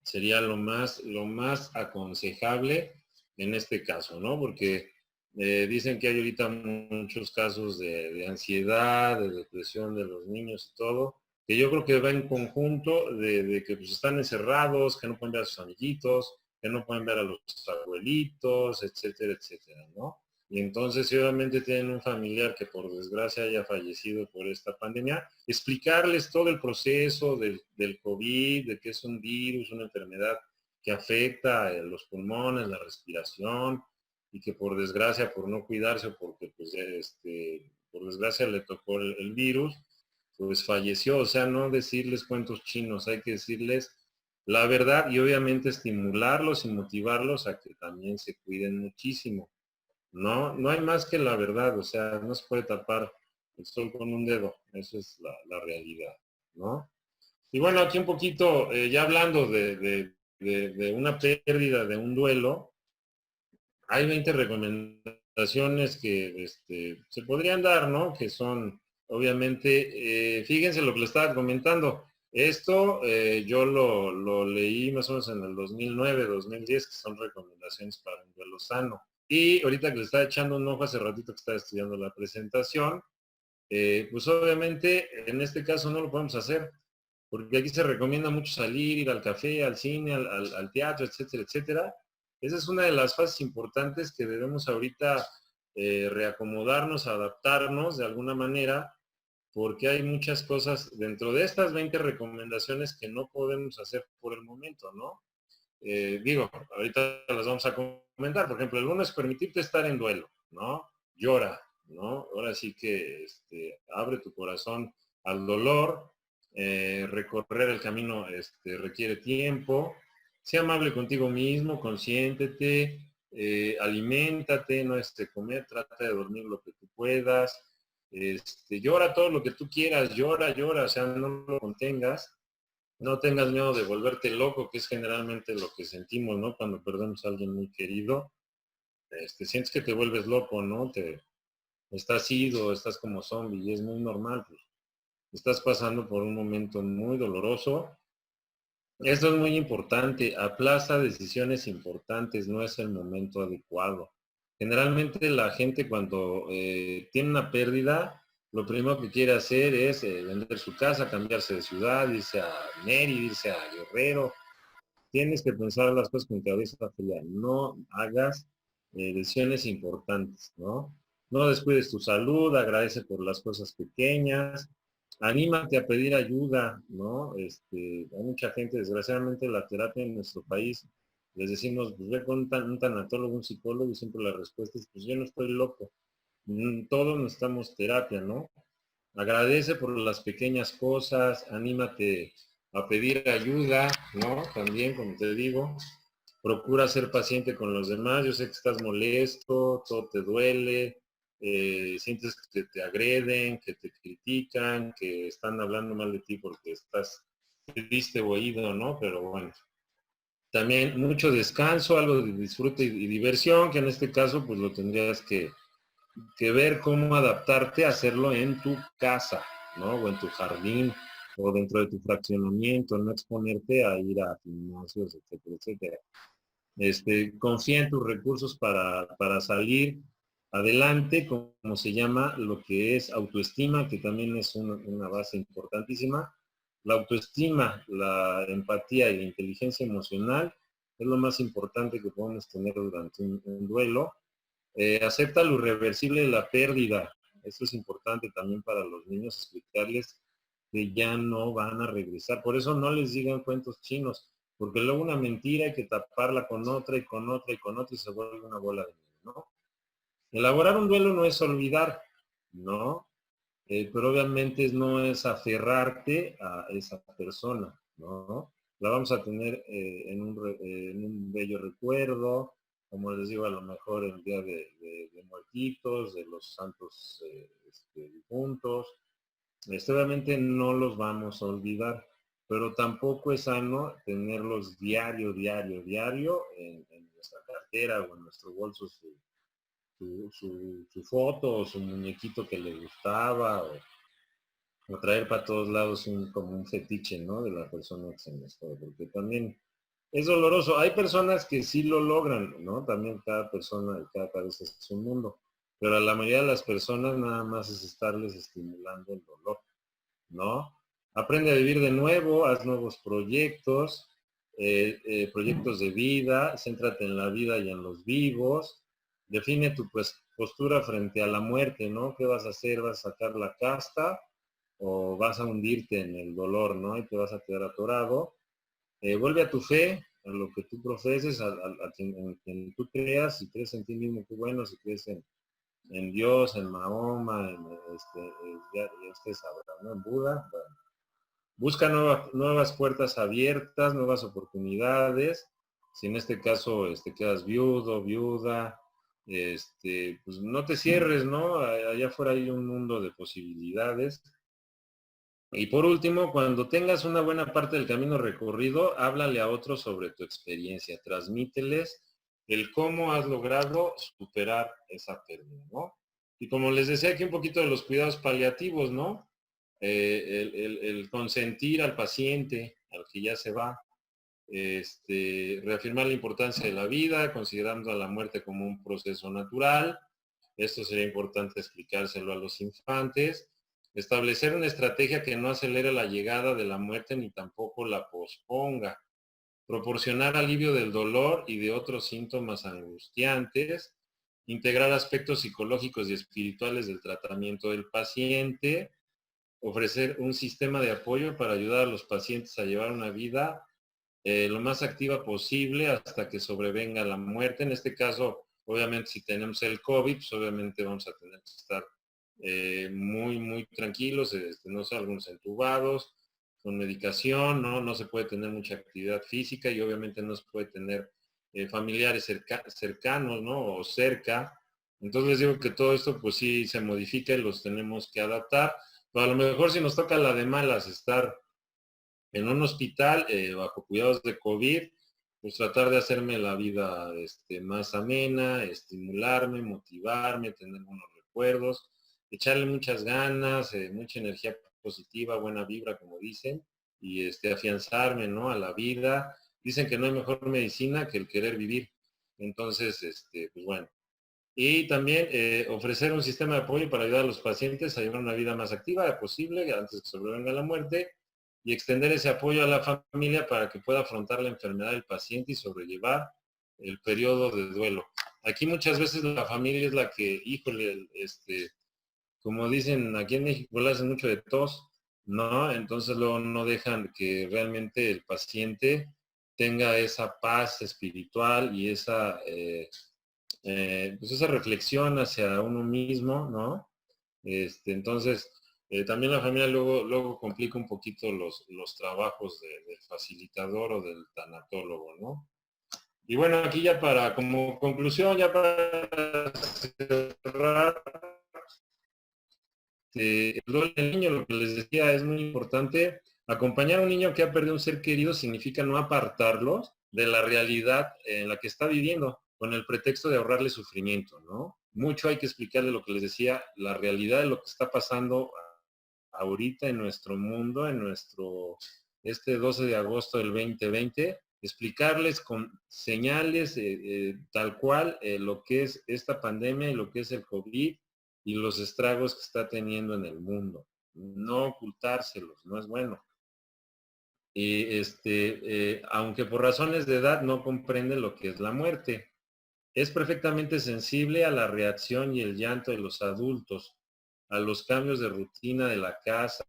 sería lo más aconsejable en este caso, ¿no? Porque dicen que hay ahorita muchos casos de ansiedad, de depresión de los niños y todo, que yo creo que va en conjunto de que pues, están encerrados, que no pueden ver a sus amiguitos, que no pueden ver a los abuelitos, etcétera, etcétera, ¿no? Y entonces, si obviamente tienen un familiar que por desgracia haya fallecido por esta pandemia, explicarles todo el proceso del COVID, de que es un virus, una enfermedad que afecta los pulmones, la respiración, y que por desgracia, por no cuidarse, porque pues por desgracia le tocó el virus, pues falleció. O sea, no decirles cuentos chinos, hay que decirles la verdad y obviamente estimularlos y motivarlos a que también se cuiden muchísimo. No, no hay más que la verdad, o sea, no se puede tapar el sol con un dedo, eso es la realidad, ¿no? Y bueno, aquí un poquito, ya hablando de una pérdida, de un duelo, hay 20 recomendaciones que se podrían dar, ¿no? Que son, obviamente, fíjense lo que le estaba comentando. Esto yo lo leí más o menos en el 2009, 2010, que son recomendaciones para un duelo sano. Y ahorita que le estaba echando un ojo hace ratito que estaba estudiando la presentación, pues obviamente en este caso no lo podemos hacer, porque aquí se recomienda mucho salir, ir al café, al cine, al teatro, etcétera, etcétera. Esa es una de las fases importantes que debemos ahorita reacomodarnos, adaptarnos de alguna manera, porque hay muchas cosas dentro de estas 20 recomendaciones que no podemos hacer por el momento, ¿no? Digo, ahorita las vamos a comentar. Por ejemplo, el uno es permitirte estar en duelo, ¿no? Llora, ¿no? Ahora sí que abre tu corazón al dolor. Recorrer el camino requiere tiempo. Sea amable contigo mismo, consiéntete, aliméntate, no comer, trata de dormir lo que tú puedas. Llora todo lo que tú quieras, llora, llora, o sea, no lo contengas. No tengas miedo de volverte loco, que es generalmente lo que sentimos, ¿no? Cuando perdemos a alguien muy querido, sientes que te vuelves loco, ¿no? Estás ido, estás como zombie y es muy normal, pues. Estás pasando por un momento muy doloroso. Esto es muy importante, aplaza decisiones importantes, no es el momento adecuado. Generalmente la gente cuando tiene una pérdida, lo primero que quiere hacer es vender su casa, cambiarse de ciudad, irse a Mérida, irse a Guerrero. Tienes que pensar las cosas con cabeza fría. No hagas decisiones importantes, ¿no? No descuides tu salud, agradece por las cosas pequeñas, anímate a pedir ayuda, ¿no? Hay mucha gente, desgraciadamente la terapia en nuestro país, les decimos, pues ve con un tanatólogo, un psicólogo, y siempre la respuesta es, pues yo no estoy loco. Todos necesitamos terapia, ¿no? Agradece por las pequeñas cosas, anímate a pedir ayuda, ¿no? También, como te digo, procura ser paciente con los demás. Yo sé que estás molesto, todo te duele, sientes que te agreden, que te critican, que están hablando mal de ti porque estás triste o oído, ¿no? Pero bueno, también mucho descanso, algo de disfrute y diversión, que en este caso pues lo tendrías que ver cómo adaptarte a hacerlo en tu casa, ¿no? O en tu jardín, o dentro de tu fraccionamiento, no exponerte a ir a gimnasios, etcétera, etcétera. Confía en tus recursos para salir adelante, como se llama lo que es autoestima, que también es una base importantísima. La autoestima, la empatía y la inteligencia emocional es lo más importante que podemos tener durante un duelo. Acepta lo irreversible de la pérdida. Esto es importante también para los niños, explicarles que ya no van a regresar. Por eso no les digan cuentos chinos, porque luego una mentira hay que taparla con otra y con otra y con otra y se vuelve una bola de nieve, ¿no? Elaborar un duelo no es olvidar, ¿no? Pero obviamente no es aferrarte a esa persona, ¿no? La vamos a tener en un bello recuerdo, como les digo, a lo mejor el día de muertitos, de los santos difuntos. Obviamente no los vamos a olvidar, pero tampoco es sano tenerlos diario, diario, diario en nuestra cartera o en nuestro bolso su foto o su muñequito que le gustaba o traer para todos lados como un fetiche, ¿no? De la persona que se nos fue, porque también es doloroso. Hay personas que sí lo logran, ¿no? También cada persona y cada cabeza es un mundo, pero a la mayoría de las personas nada más es estarles estimulando el dolor, ¿no? Aprende a vivir de nuevo, haz nuevos proyectos, proyectos de vida, céntrate en la vida y en los vivos, define tu postura frente a la muerte, ¿no? ¿Qué vas a hacer? ¿Vas a sacar la casta o vas a hundirte en el dolor, ¿no? Y te vas a quedar atorado. Vuelve a tu fe, a lo que tú profeses, a quien tú creas, si crees en ti mismo, qué bueno, si crees en Dios, en Mahoma, ya ustedes sabrán, ¿no? En Buda. Bueno. Busca nuevas puertas abiertas, nuevas oportunidades. Si en este caso quedas viudo, viuda, pues no te cierres, ¿no? Allá afuera hay un mundo de posibilidades. Y por último, cuando tengas una buena parte del camino recorrido, háblale a otros sobre tu experiencia, transmíteles el cómo has logrado superar esa pérdida, ¿no? Y como les decía aquí un poquito de los cuidados paliativos, ¿no? El consentir al paciente, al que ya se va, reafirmar la importancia de la vida, considerando a la muerte como un proceso natural. Esto sería importante explicárselo a los infantes. Establecer una estrategia que no acelere la llegada de la muerte ni tampoco la posponga. Proporcionar alivio del dolor y de otros síntomas angustiantes. Integrar aspectos psicológicos y espirituales del tratamiento del paciente. Ofrecer un sistema de apoyo para ayudar a los pacientes a llevar una vida lo más activa posible hasta que sobrevenga la muerte. En este caso, obviamente, si tenemos el COVID, pues obviamente vamos a tener que estar muy tranquilos, no sé, algunos entubados, con medicación, ¿no? No se puede tener mucha actividad física y obviamente no se puede tener familiares cercanos, ¿no? O cerca. Entonces les digo que todo esto pues sí se modifica y los tenemos que adaptar. Pero a lo mejor si nos toca la de malas estar en un hospital bajo cuidados de COVID, pues tratar de hacerme la vida más amena, estimularme, motivarme, tener buenos recuerdos, echarle muchas ganas, mucha energía positiva, buena vibra, como dicen, y afianzarme, ¿no? A la vida. Dicen que no hay mejor medicina que el querer vivir. Entonces, pues bueno. Y también ofrecer un sistema de apoyo para ayudar a los pacientes a llevar una vida más activa posible antes que sobrevenga la muerte y extender ese apoyo a la familia para que pueda afrontar la enfermedad del paciente y sobrellevar el periodo de duelo. Aquí muchas veces la familia es la que, híjole, como dicen aquí en México, le hacen mucho de tos, ¿no? Entonces luego no dejan que realmente el paciente tenga esa paz espiritual y pues esa reflexión hacia uno mismo, ¿no? Entonces, también la familia luego complica un poquito los trabajos del facilitador o del tanatólogo, ¿no? Y bueno, aquí ya como conclusión, ya para cerrar, el rol del niño, lo que les decía, es muy importante. Acompañar a un niño que ha perdido un ser querido significa no apartarlos de la realidad en la que está viviendo, con el pretexto de ahorrarle sufrimiento, ¿no? Mucho hay que explicarle lo que les decía, la realidad de lo que está pasando ahorita en nuestro mundo, en nuestro 12 de agosto del 2020, explicarles con señales tal cual lo que es esta pandemia y lo que es el COVID y los estragos que está teniendo en el mundo. No ocultárselos, no es bueno. Y aunque por razones de edad no comprende lo que es la muerte, es perfectamente sensible a la reacción y el llanto de los adultos, a los cambios de rutina de la casa,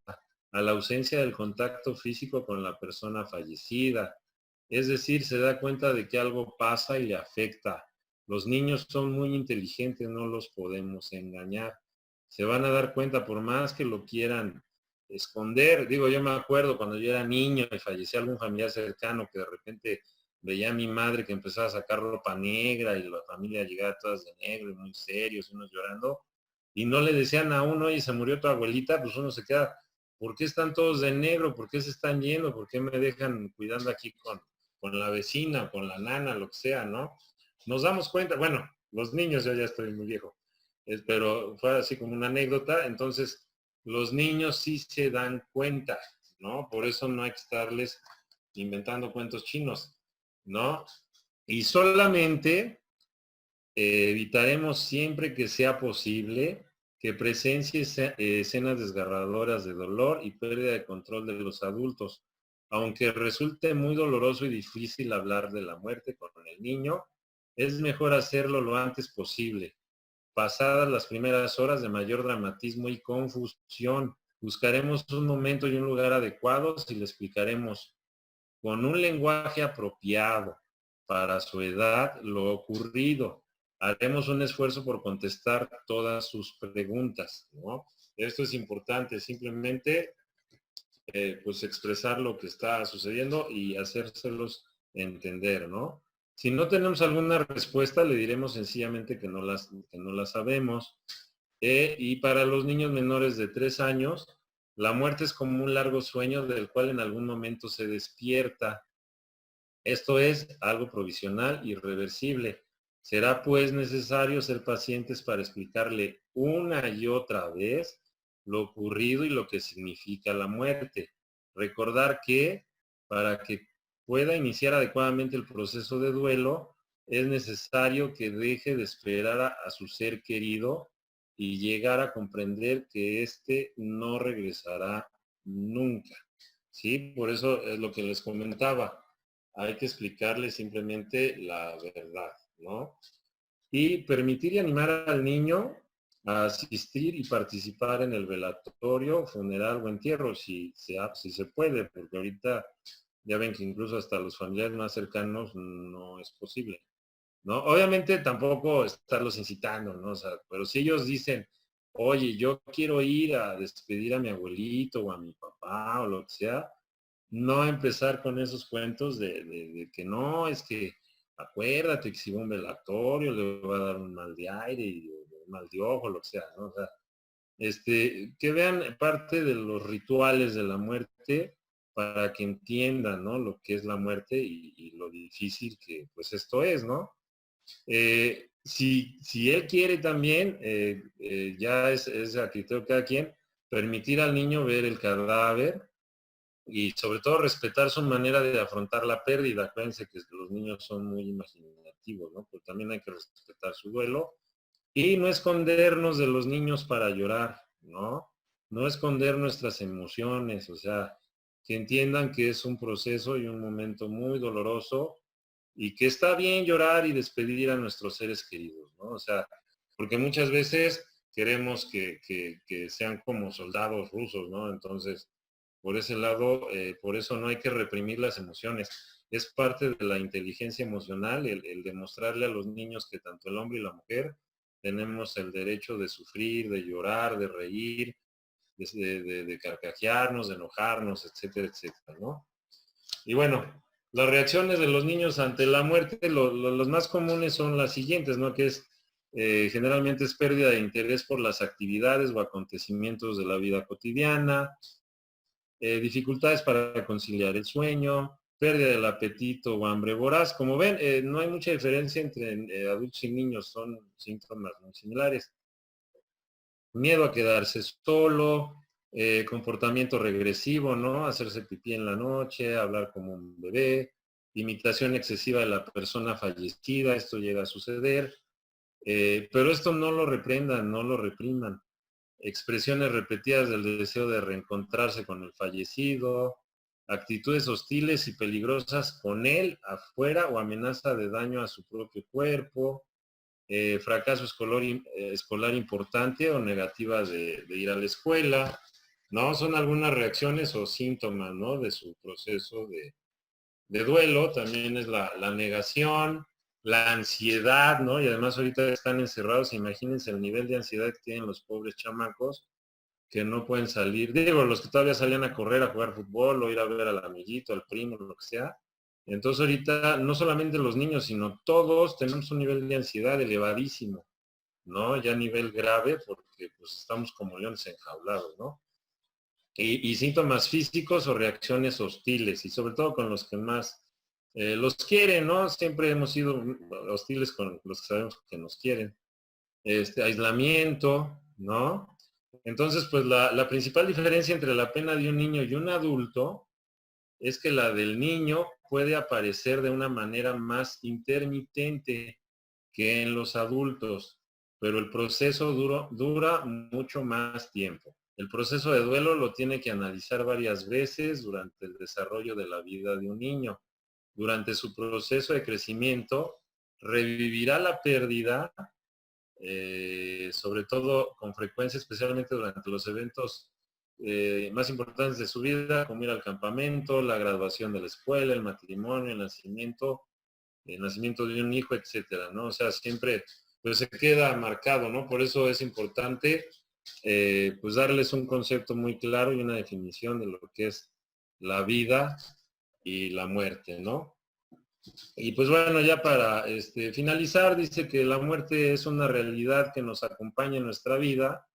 a la ausencia del contacto físico con la persona fallecida. Es decir, se da cuenta de que algo pasa y le afecta. Los niños son muy inteligentes, no los podemos engañar. Se van a dar cuenta por más que lo quieran esconder. Digo, yo me acuerdo cuando yo era niño y fallecía algún familiar cercano que de repente veía a mi madre que empezaba a sacar ropa negra y la familia llegaba todas de negro y muy serios, unos llorando, y no le decían a uno, oye, se murió tu abuelita, pues uno se queda, ¿por qué están todos de negro? ¿Por qué se están yendo? ¿Por qué me dejan cuidando aquí con la vecina, con la nana, lo que sea, ¿no? Nos damos cuenta, bueno, los niños, yo ya estoy muy viejo, pero fue así como una anécdota, entonces los niños sí se dan cuenta, ¿no? Por eso no hay que estarles inventando cuentos chinos, ¿no? Y solamente evitaremos siempre que sea posible que presencie escenas desgarradoras de dolor y pérdida de control de los adultos. Aunque resulte muy doloroso y difícil hablar de la muerte con el niño, es mejor hacerlo lo antes posible. Pasadas las primeras horas de mayor dramatismo y confusión, buscaremos un momento y un lugar adecuados y le explicaremos con un lenguaje apropiado para su edad lo ocurrido. Haremos un esfuerzo por contestar todas sus preguntas, ¿no? Esto es importante, simplemente pues expresar lo que está sucediendo y hacérselos entender, ¿no? Si no tenemos alguna respuesta, le diremos sencillamente que no la sabemos. Y para los niños menores de 3 años, la muerte es como un largo sueño del cual en algún momento se despierta. Esto es algo provisional y irreversible. Será pues necesario ser pacientes para explicarle una y otra vez lo ocurrido y lo que significa la muerte. Recordar que para que pueda iniciar adecuadamente el proceso de duelo, es necesario que deje de esperar a su ser querido y llegar a comprender que éste no regresará nunca. ¿Sí? Por eso es lo que les comentaba. Hay que explicarle simplemente la verdad, ¿no? Y permitir y animar al niño a asistir y participar en el velatorio, funeral o entierro, si se puede, porque ahorita ya ven que incluso hasta los familiares más cercanos no es posible, ¿no? Obviamente tampoco estarlos incitando, ¿no? O sea, pero si ellos dicen, oye, yo quiero ir a despedir a mi abuelito o a mi papá o lo que sea, no empezar con esos cuentos de que no, es que acuérdate que si va a un velatorio le va a dar un mal de aire y un mal de ojo, lo que sea, ¿no? O sea, que vean parte de los rituales de la muerte para que entiendan, ¿no? Lo que es la muerte y lo difícil que pues esto es, ¿no? Si él quiere también, ya es a criterio de cada quien, permitir al niño ver el cadáver y sobre todo respetar su manera de afrontar la pérdida. Acuérdense que los niños son muy imaginativos, ¿no? Pero también hay que respetar su duelo y no escondernos de los niños para llorar, ¿no? No esconder nuestras emociones, o sea, que entiendan que es un proceso y un momento muy doloroso y que está bien llorar y despedir a nuestros seres queridos, ¿no? O sea, porque muchas veces queremos que sean como soldados rusos, ¿no? Entonces, por ese lado, por eso no hay que reprimir las emociones. Es parte de la inteligencia emocional el demostrarle a los niños que tanto el hombre y la mujer tenemos el derecho de sufrir, de llorar, de reír, de carcajearnos, de enojarnos, etcétera, etcétera, ¿no? Y bueno, las reacciones de los niños ante la muerte, los más comunes son las siguientes, ¿no? Que es, generalmente es pérdida de interés por las actividades o acontecimientos de la vida cotidiana, dificultades para conciliar el sueño, pérdida del apetito o hambre voraz. Como ven, no hay mucha diferencia entre adultos y niños, son síntomas muy similares. Miedo a quedarse solo, comportamiento regresivo, ¿no? Hacerse pipí en la noche, hablar como un bebé, imitación excesiva de la persona fallecida, esto llega a suceder, pero esto no lo reprendan, no lo repriman. Expresiones repetidas del deseo de reencontrarse con el fallecido, actitudes hostiles y peligrosas con él afuera o amenaza de daño a su propio cuerpo, fracaso escolar importante o negativa de ir a la escuela, ¿no? Son algunas reacciones o síntomas, ¿no? De su proceso de duelo. También es la negación, la ansiedad, ¿no? Y además ahorita están encerrados, imagínense el nivel de ansiedad que tienen los pobres chamacos que no pueden salir. Digo, los que todavía salían a correr, a jugar fútbol o ir a ver al amiguito, al primo, lo que sea. Entonces ahorita no solamente los niños, sino todos tenemos un nivel de ansiedad elevadísimo, ¿no? Ya a nivel grave porque pues estamos como leones enjaulados, ¿no? Y síntomas físicos o reacciones hostiles y sobre todo con los que más los quieren, ¿no? Siempre hemos sido hostiles con los que sabemos que nos quieren. Aislamiento, ¿no? Entonces, pues la principal diferencia entre la pena de un niño y un adulto es que la del niño puede aparecer de una manera más intermitente que en los adultos, pero el proceso dura mucho más tiempo. El proceso de duelo lo tiene que analizar varias veces durante el desarrollo de la vida de un niño. Durante su proceso de crecimiento, revivirá la pérdida, sobre todo con frecuencia, especialmente durante los eventos más importantes de su vida, como ir al campamento, la graduación de la escuela, el matrimonio, el nacimiento de un hijo, etcétera, ¿no? O sea, siempre pues se queda marcado, ¿no? Por eso es importante pues darles un concepto muy claro y una definición de lo que es la vida y la muerte, ¿no? Y pues bueno, ya para finalizar, dice que la muerte es una realidad que nos acompaña en nuestra vida.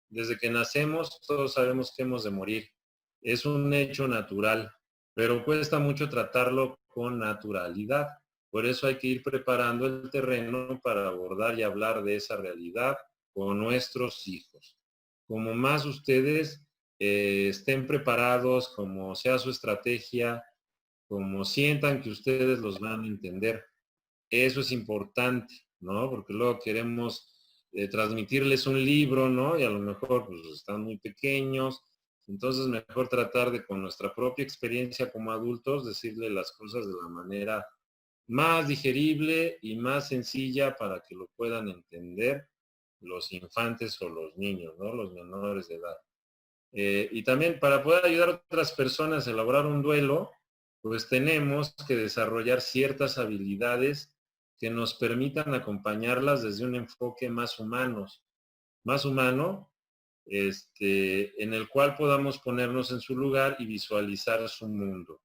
Desde que nacemos, todos sabemos que hemos de morir. Es un hecho natural, pero cuesta mucho tratarlo con naturalidad. Por eso hay que ir preparando el terreno para abordar y hablar de esa realidad con nuestros hijos. Como más ustedes estén preparados, como sea su estrategia, como sientan que ustedes los van a entender. Eso es importante, ¿no? Porque luego queremos transmitirles un libro, ¿no? Y a lo mejor pues están muy pequeños. Entonces mejor tratar de con nuestra propia experiencia como adultos decirle las cosas de la manera más digerible y más sencilla para que lo puedan entender los infantes o los niños, ¿no? Los menores de edad. Y también para poder ayudar a otras personas a elaborar un duelo, pues tenemos que desarrollar ciertas habilidades que nos permitan acompañarlas desde un enfoque más humano, en el cual podamos ponernos en su lugar y visualizar su mundo.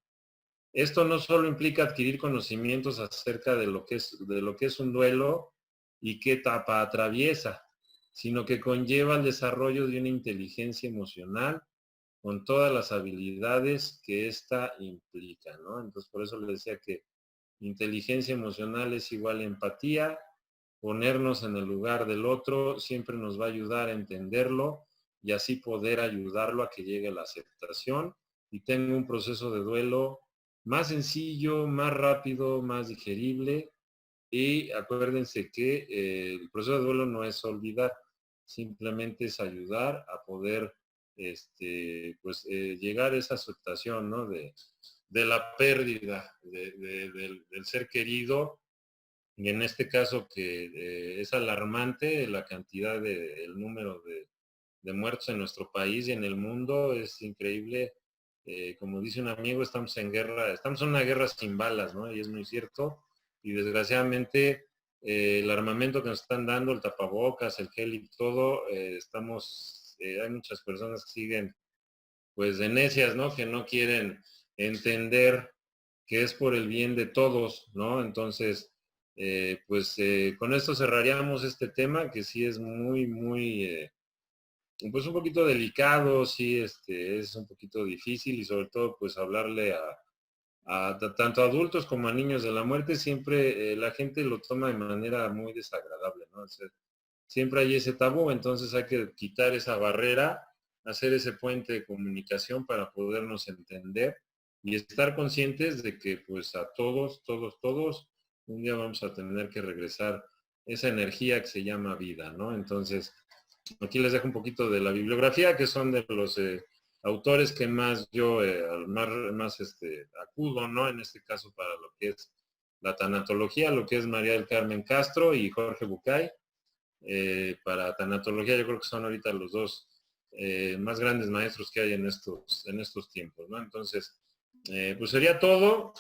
Esto no solo implica adquirir conocimientos acerca de lo que es un duelo y qué etapa atraviesa, sino que conlleva el desarrollo de una inteligencia emocional con todas las habilidades que ésta implica, ¿no? Entonces, por eso le decía que inteligencia emocional es igual a empatía, ponernos en el lugar del otro siempre nos va a ayudar a entenderlo y así poder ayudarlo a que llegue a la aceptación y tenga un proceso de duelo más sencillo, más rápido, más digerible. Y acuérdense que el proceso de duelo no es olvidar, simplemente es ayudar a poder llegar a esa aceptación, ¿no? De la pérdida del ser querido. Y en este caso que es alarmante la cantidad el número de muertos en nuestro país y en el mundo, es increíble. Como dice un amigo, estamos en guerra, estamos en una guerra sin balas, ¿no? Y es muy cierto. Y desgraciadamente el armamento que nos están dando, el tapabocas, el gel y todo, hay muchas personas que siguen pues de necias, ¿no? Que no quieren entender que es por el bien de todos, ¿no? Entonces, con esto cerraríamos este tema que sí es pues un poquito delicado, sí, es un poquito difícil y sobre todo pues hablarle tanto a adultos como a niños de la muerte, siempre la gente lo toma de manera muy desagradable, ¿no? O sea, siempre hay ese tabú, entonces hay que quitar esa barrera, hacer ese puente de comunicación para podernos entender y estar conscientes de que pues a todos, un día vamos a tener que regresar esa energía que se llama vida, ¿no? Entonces, aquí les dejo un poquito de la bibliografía, que son de los autores que más yo acudo, ¿no? En este caso para lo que es la tanatología, lo que es María del Carmen Castro y Jorge Bucay. Para tanatología yo creo que son ahorita los dos más grandes maestros que hay en estos tiempos, ¿no? Entonces, pues sería todo.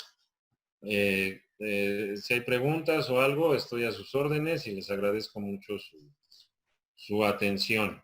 Si hay preguntas o algo, estoy a sus órdenes y les agradezco mucho su atención.